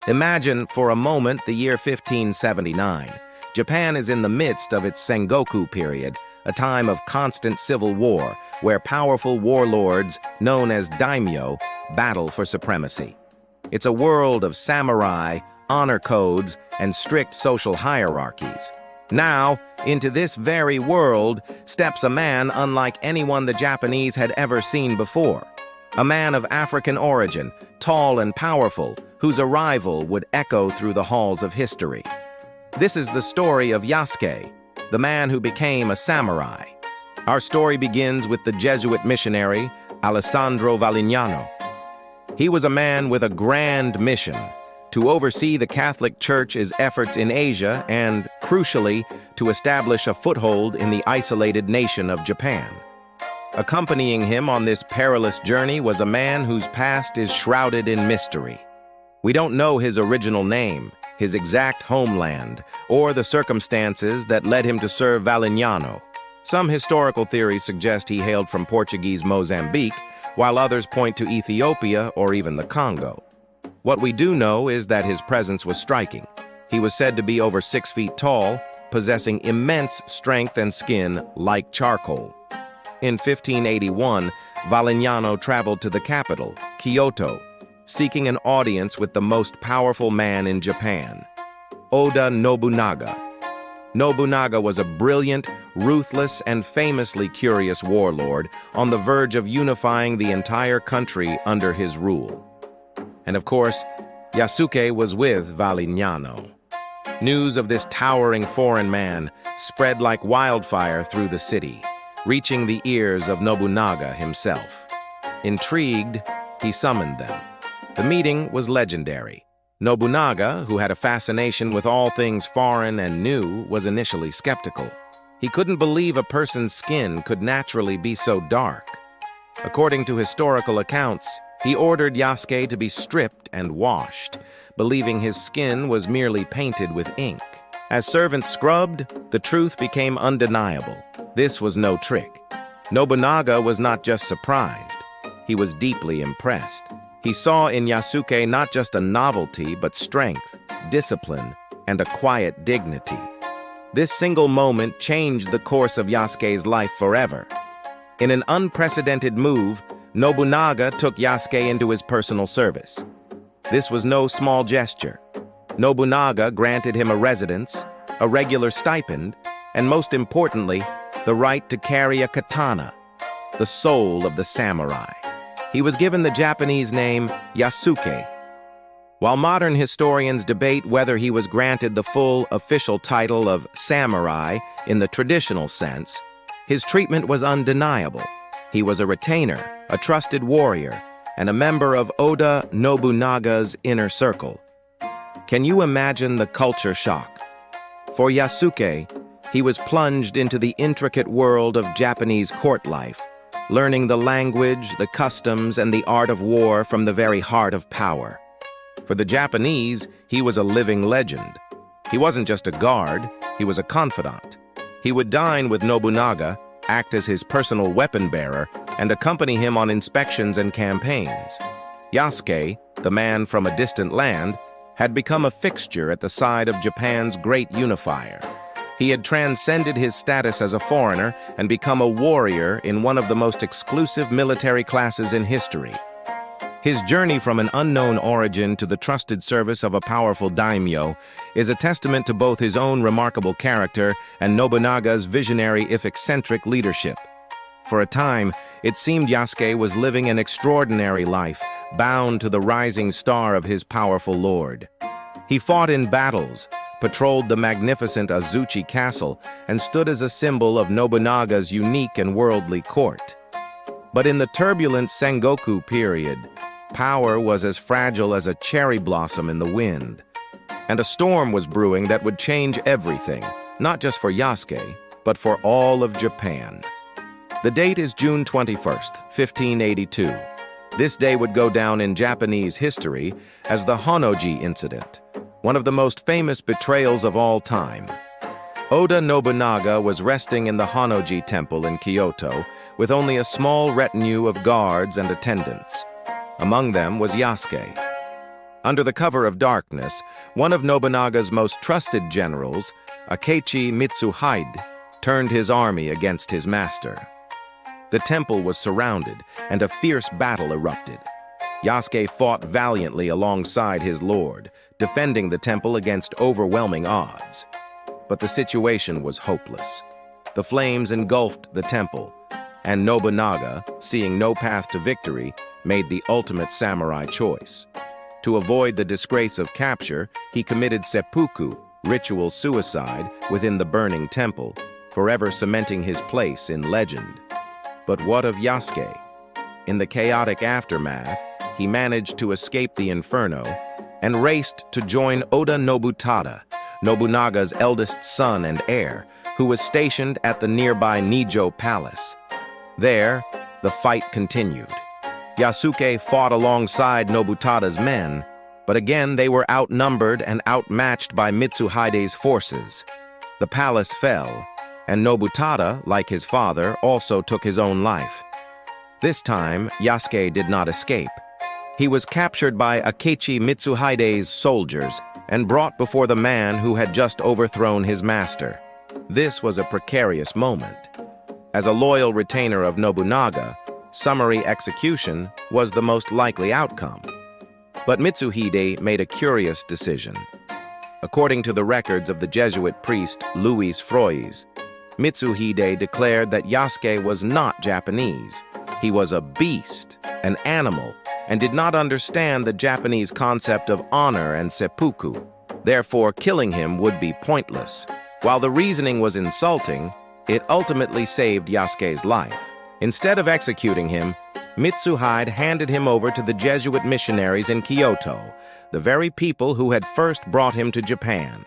Imagine, for a moment, the year 1579. Japan is in the midst of its Sengoku period, a time of constant civil war, where powerful warlords, known as daimyo, battle for supremacy. It's a world of samurai, honor codes, and strict social hierarchies. Now, into this very world steps a man unlike anyone the Japanese had ever seen before. A man of African origin, tall and powerful, whose arrival would echo through the halls of history. This is the story of Yasuke, the man who became a samurai. Our story begins with the Jesuit missionary, Alessandro Valignano. He was a man with a grand mission to oversee the Catholic Church's efforts in Asia and, crucially, to establish a foothold in the isolated nation of Japan. Accompanying him on this perilous journey was a man whose past is shrouded in mystery. We don't know his original name, his exact homeland, or the circumstances that led him to serve Valignano. Some historical theories suggest he hailed from Portuguese Mozambique, while others point to Ethiopia or even the Congo. What we do know is that his presence was striking. He was said to be over 6 feet tall, possessing immense strength and skin like charcoal. In 1581, Valignano traveled to the capital, Kyoto, seeking an audience with the most powerful man in Japan, Oda Nobunaga. Nobunaga was a brilliant, ruthless, and famously curious warlord on the verge of unifying the entire country under his rule. And of course, Yasuke was with Valignano. News of this towering foreign man spread like wildfire through the city, reaching the ears of Nobunaga himself. Intrigued, he summoned them. The meeting was legendary. Nobunaga, who had a fascination with all things foreign and new, was initially skeptical. He couldn't believe a person's skin could naturally be so dark. According to historical accounts, he ordered Yasuke to be stripped and washed, believing his skin was merely painted with ink. As servants scrubbed, the truth became undeniable. This was no trick. Nobunaga was not just surprised. He was deeply impressed. He saw in Yasuke not just a novelty, but strength, discipline, and a quiet dignity. This single moment changed the course of Yasuke's life forever. In an unprecedented move, Nobunaga took Yasuke into his personal service. This was no small gesture. Nobunaga granted him a residence, a regular stipend, and most importantly, the right to carry a katana, the soul of the samurai. He was given the Japanese name Yasuke. While modern historians debate whether he was granted the full official title of samurai in the traditional sense, his treatment was undeniable. He was a retainer, a trusted warrior, and a member of Oda Nobunaga's inner circle. Can you imagine the culture shock? For Yasuke, he was plunged into the intricate world of Japanese court life, learning the language, the customs, and the art of war from the very heart of power. For the Japanese, he was a living legend. He wasn't just a guard, he was a confidant. He would dine with Nobunaga, act as his personal weapon bearer, and accompany him on inspections and campaigns. Yasuke, the man from a distant land, had become a fixture at the side of Japan's great unifier. He had transcended his status as a foreigner and become a warrior in one of the most exclusive military classes in history. His journey from an unknown origin to the trusted service of a powerful daimyo is a testament to both his own remarkable character and Nobunaga's visionary if eccentric leadership. For a time, it seemed Yasuke was living an extraordinary life, bound to the rising star of his powerful lord. He fought in battles, patrolled the magnificent Azuchi Castle, and stood as a symbol of Nobunaga's unique and worldly court. But in the turbulent Sengoku period, power was as fragile as a cherry blossom in the wind. And a storm was brewing that would change everything, not just for Yasuke, but for all of Japan. The date is June 21st, 1582. This day would go down in Japanese history as the Honnoji incident, one of the most famous betrayals of all time. Oda Nobunaga was resting in the Honnoji temple in Kyoto with only a small retinue of guards and attendants. Among them was Yasuke. Under the cover of darkness, one of Nobunaga's most trusted generals, Akechi Mitsuhide, turned his army against his master. The temple was surrounded, and a fierce battle erupted. Yasuke fought valiantly alongside his lord, defending the temple against overwhelming odds. But the situation was hopeless. The flames engulfed the temple, and Nobunaga, seeing no path to victory, made the ultimate samurai choice. To avoid the disgrace of capture, he committed seppuku, ritual suicide, within the burning temple, forever cementing his place in legend. But what of Yasuke? In the chaotic aftermath, he managed to escape the inferno and raced to join Oda Nobunaga, Nobunaga's eldest son and heir, who was stationed at the nearby Nijo Palace. There, the fight continued. Yasuke fought alongside Nobunaga's men, but again they were outnumbered and outmatched by Mitsuhide's forces. The palace fell, and Nobunaga, like his father, also took his own life. This time, Yasuke did not escape. He was captured by Akechi Mitsuhide's soldiers and brought before the man who had just overthrown his master. This was a precarious moment. As a loyal retainer of Nobunaga, summary execution was the most likely outcome. But Mitsuhide made a curious decision. According to the records of the Jesuit priest Louis Frois, Mitsuhide declared that Yasuke was not Japanese. He was a beast, an animal, and did not understand the Japanese concept of honor and seppuku. Therefore, killing him would be pointless. While the reasoning was insulting, it ultimately saved Yasuke's life. Instead of executing him, Mitsuhide handed him over to the Jesuit missionaries in Kyoto, the very people who had first brought him to Japan.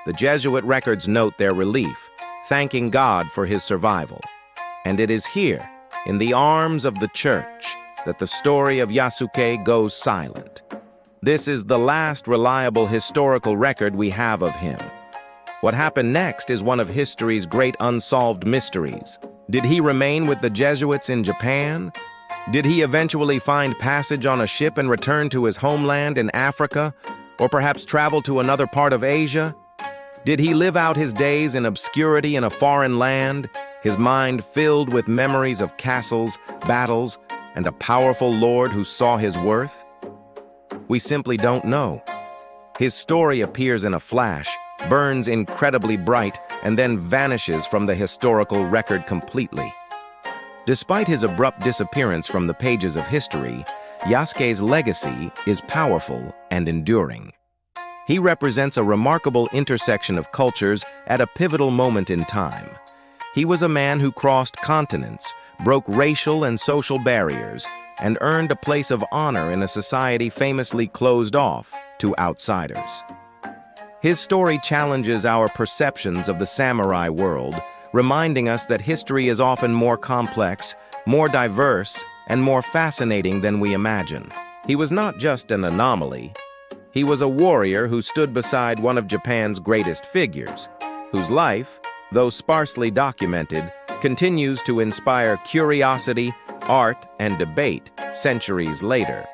The Jesuit records note their relief, thanking God for his survival. And it is here, in the arms of the church, that the story of Yasuke goes silent. This is the last reliable historical record we have of him. What happened next is one of history's great unsolved mysteries. Did he remain with the Jesuits in Japan? Did he eventually find passage on a ship and return to his homeland in Africa, or perhaps travel to another part of Asia? Did he live out his days in obscurity in a foreign land, his mind filled with memories of castles, battles, and a powerful lord who saw his worth? We simply don't know. His story appears in a flash, burns incredibly bright, and then vanishes from the historical record completely. Despite his abrupt disappearance from the pages of history, Yasuke's legacy is powerful and enduring. He represents a remarkable intersection of cultures at a pivotal moment in time. He was a man who crossed continents, broke racial and social barriers, and earned a place of honor in a society famously closed off to outsiders. His story challenges our perceptions of the samurai world, reminding us that history is often more complex, more diverse, and more fascinating than we imagine. He was not just an anomaly. He was a warrior who stood beside one of Japan's greatest figures, whose life, though sparsely documented, continues to inspire curiosity, art, and debate centuries later.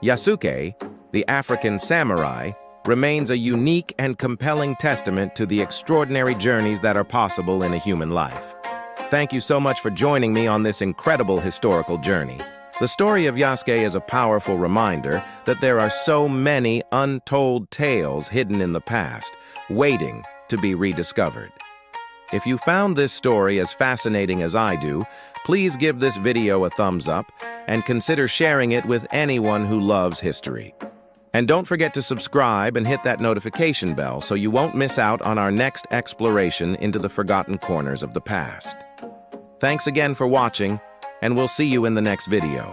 Yasuke, the African samurai, remains a unique and compelling testament to the extraordinary journeys that are possible in a human life. Thank you so much for joining me on this incredible historical journey. The story of Yasuke is a powerful reminder that there are so many untold tales hidden in the past, waiting to be rediscovered. If you found this story as fascinating as I do, please give this video a thumbs up and consider sharing it with anyone who loves history. And don't forget to subscribe and hit that notification bell so you won't miss out on our next exploration into the forgotten corners of the past. Thanks again for watching, and we'll see you in the next video.